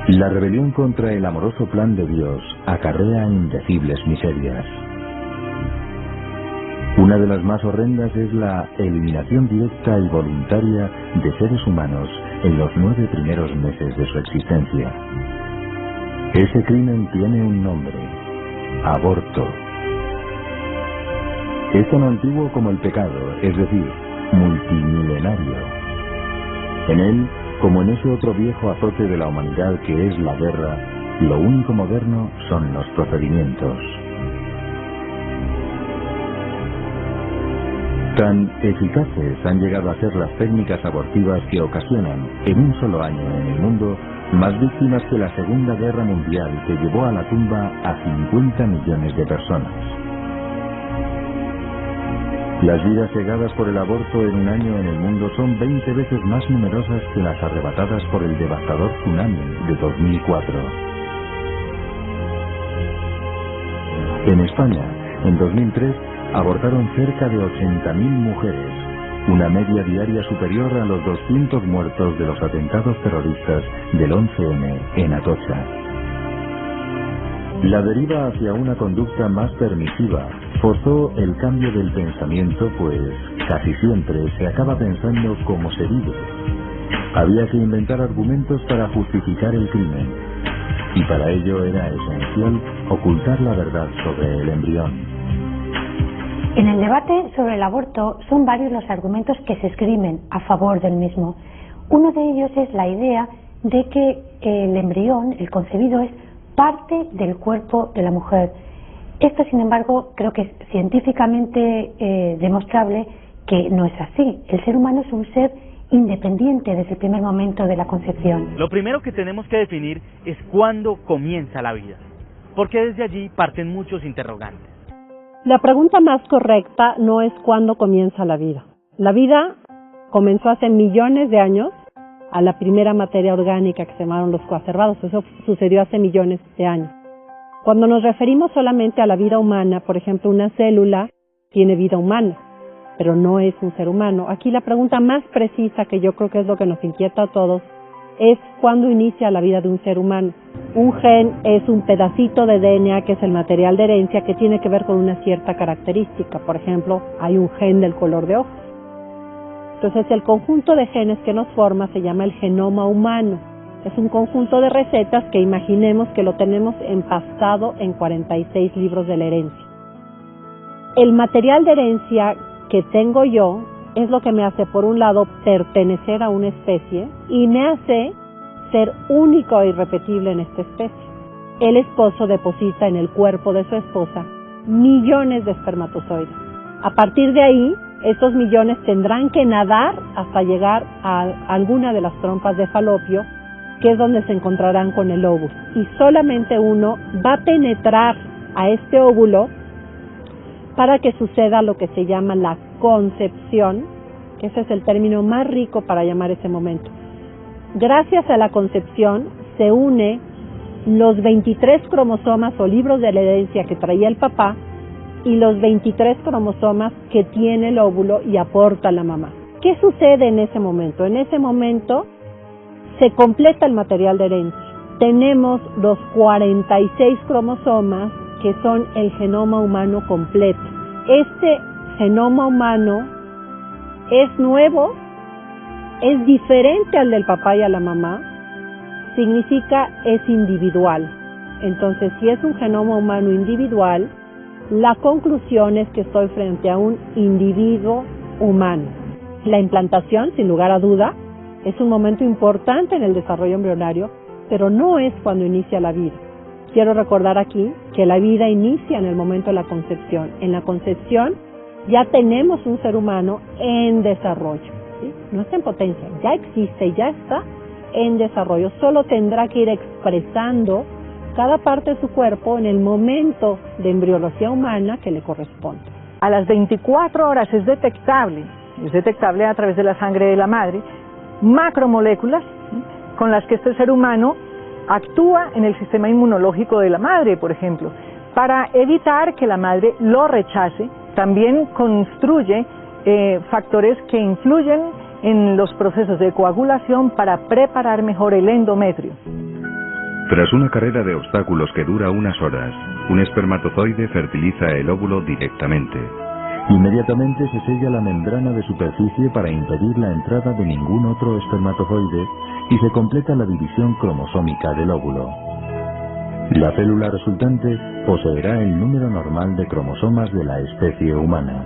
La rebelión contra el amoroso plan de Dios acarrea indecibles miserias. Una de las más horrendas es la eliminación directa y voluntaria de seres humanos en los 9 primeros meses de su existencia. Ese crimen tiene un nombre: aborto. Es tan antiguo como el pecado, es decir, multimilenario. En él, como en ese otro viejo azote de la humanidad que es la guerra, lo único moderno son los procedimientos. Tan eficaces han llegado a ser las técnicas abortivas que ocasionan, en un solo año en el mundo, más víctimas que la Segunda Guerra Mundial, que llevó a la tumba a 50 millones de personas. Las vidas cegadas por el aborto en un año en el mundo son 20 veces más numerosas que las arrebatadas por el devastador tsunami de 2004. En España, en 2003, abortaron cerca de 80.000 mujeres, una media diaria superior a los 200 muertos de los atentados terroristas del 11M en Atocha. La deriva hacia una conducta más permisiva forzó el cambio del pensamiento, pues casi siempre se acaba pensando como se vive. Había que inventar argumentos para justificar el crimen, y para ello era esencial ocultar la verdad sobre el embrión. En el debate sobre el aborto son varios los argumentos que se esgrimen a favor del mismo. Uno de ellos es la idea de que el embrión, el concebido, es parte del cuerpo de la mujer. Esto, sin embargo, creo que es científicamente demostrable que no es así. El ser humano es un ser independiente desde el primer momento de la concepción. Lo primero que tenemos que definir es cuándo comienza la vida, porque desde allí parten muchos interrogantes. La pregunta más correcta no es cuándo comienza la vida. La vida comenzó hace millones de años a la primera materia orgánica que se llamaron los coacervados. Eso sucedió hace millones de años. Cuando nos referimos solamente a la vida humana, por ejemplo, una célula tiene vida humana, pero no es un ser humano. Aquí la pregunta más precisa, que yo creo que es lo que nos inquieta a todos, es cuándo inicia la vida de un ser humano. Un gen es un pedacito de DNA que es el material de herencia que tiene que ver con una cierta característica. Por ejemplo, hay un gen del color de ojos. Entonces, el conjunto de genes que nos forma se llama el genoma humano. Es un conjunto de recetas que imaginemos que lo tenemos empastado en 46 libros de la herencia. El material de herencia que tengo yo es lo que me hace, por un lado, pertenecer a una especie y me hace ser único e irrepetible en esta especie. El esposo deposita en el cuerpo de su esposa millones de espermatozoides. A partir de ahí, estos millones tendrán que nadar hasta llegar a alguna de las trompas de falopio, que es donde se encontrarán con el óvulo. Y solamente uno va a penetrar a este óvulo para que suceda lo que se llama la concepción, que ese es el término más rico para llamar ese momento. Gracias a la concepción se une los 23 cromosomas o libros de la herencia que traía el papá y los 23 cromosomas que tiene el óvulo y aporta la mamá. ¿Qué sucede en ese momento? En ese momento se completa el material de herencia. Tenemos los 46 cromosomas que son el genoma humano completo. Este genoma humano es nuevo, es diferente al del papá y a la mamá, significa es individual. Entonces, si es un genoma humano individual, la conclusión es que estoy frente a un individuo humano. La implantación, sin lugar a duda, es un momento importante en el desarrollo embrionario, pero no es cuando inicia la vida. Quiero recordar aquí que la vida inicia en el momento de la concepción. En la concepción ya tenemos un ser humano en desarrollo, ¿sí? No está en potencia, ya existe, ya está en desarrollo. Solo tendrá que ir expresando cada parte de su cuerpo en el momento de embriología humana que le corresponde. A las 24 horas es detectable a través de la sangre de la madre, macromoléculas con las que este ser humano actúa en el sistema inmunológico de la madre, por ejemplo, para evitar que la madre lo rechace. También construye factores que influyen en los procesos de coagulación para preparar mejor el endometrio. Tras una carrera de obstáculos que dura unas horas, un espermatozoide fertiliza el óvulo directamente. Inmediatamente se sella la membrana de superficie para impedir la entrada de ningún otro espermatozoide y se completa la división cromosómica del óvulo. La célula resultante poseerá el número normal de cromosomas de la especie humana.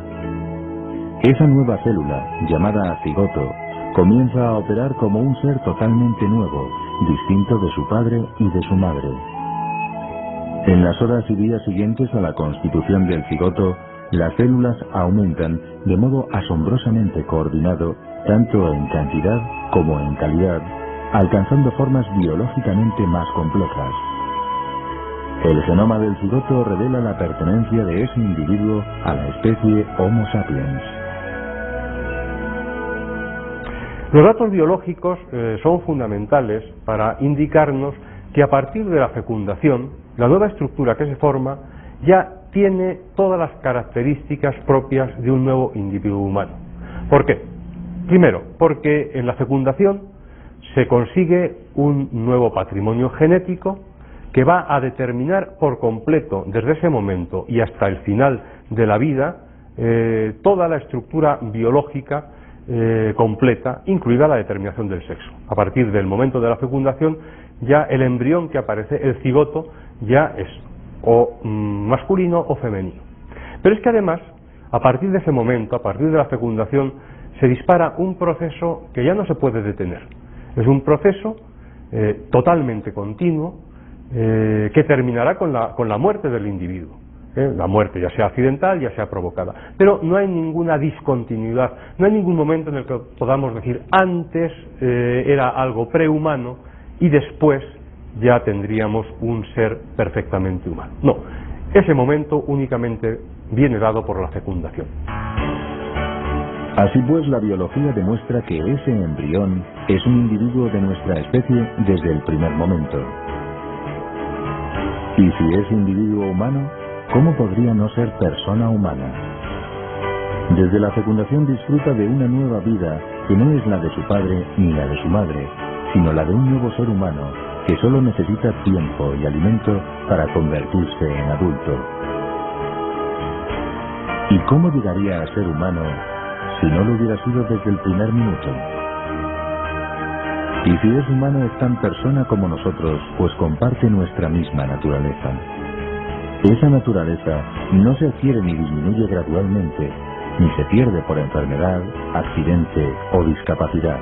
Esa nueva célula, llamada cigoto, comienza a operar como un ser totalmente nuevo, distinto de su padre y de su madre. En las horas y días siguientes a la constitución del cigoto, las células aumentan de modo asombrosamente coordinado, tanto en cantidad como en calidad, alcanzando formas biológicamente más complejas. El genoma del cigoto revela la pertenencia de ese individuo a la especie Homo sapiens. Los datos biológicos son fundamentales para indicarnos que a partir de la fecundación, la nueva estructura que se forma ya tiene todas las características propias de un nuevo individuo humano. ¿Por qué? Primero, porque en la fecundación se consigue un nuevo patrimonio genético que va a determinar por completo, desde ese momento y hasta el final de la vida, toda la estructura biológica completa, incluida la determinación del sexo. A partir del momento de la fecundación, ya el embrión que aparece, el cigoto, ya es o masculino o femenino. Pero es que además, a partir de ese momento, a partir de la fecundación, se dispara un proceso que ya no se puede detener. Es un proceso totalmente continuo que terminará con la muerte del individuo. La muerte ya sea accidental, ya sea provocada. Pero no hay ninguna discontinuidad, no hay ningún momento en el que podamos decir antes era algo prehumano y después ya tendríamos un ser perfectamente humano. No, ese momento únicamente viene dado por la fecundación. Así pues, la biología demuestra que ese embrión es un individuo de nuestra especie desde el primer momento. Y si es individuo humano, ¿cómo podría no ser persona humana? Desde la fecundación disfruta de una nueva vida que no es la de su padre ni la de su madre, sino la de un nuevo ser humano que solo necesita tiempo y alimento para convertirse en adulto. ¿Y cómo llegaría a ser humano si no lo hubiera sido desde el primer minuto? Y si es humano es tan persona como nosotros, pues comparte nuestra misma naturaleza. Esa naturaleza no se adquiere ni disminuye gradualmente, ni se pierde por enfermedad, accidente o discapacidad.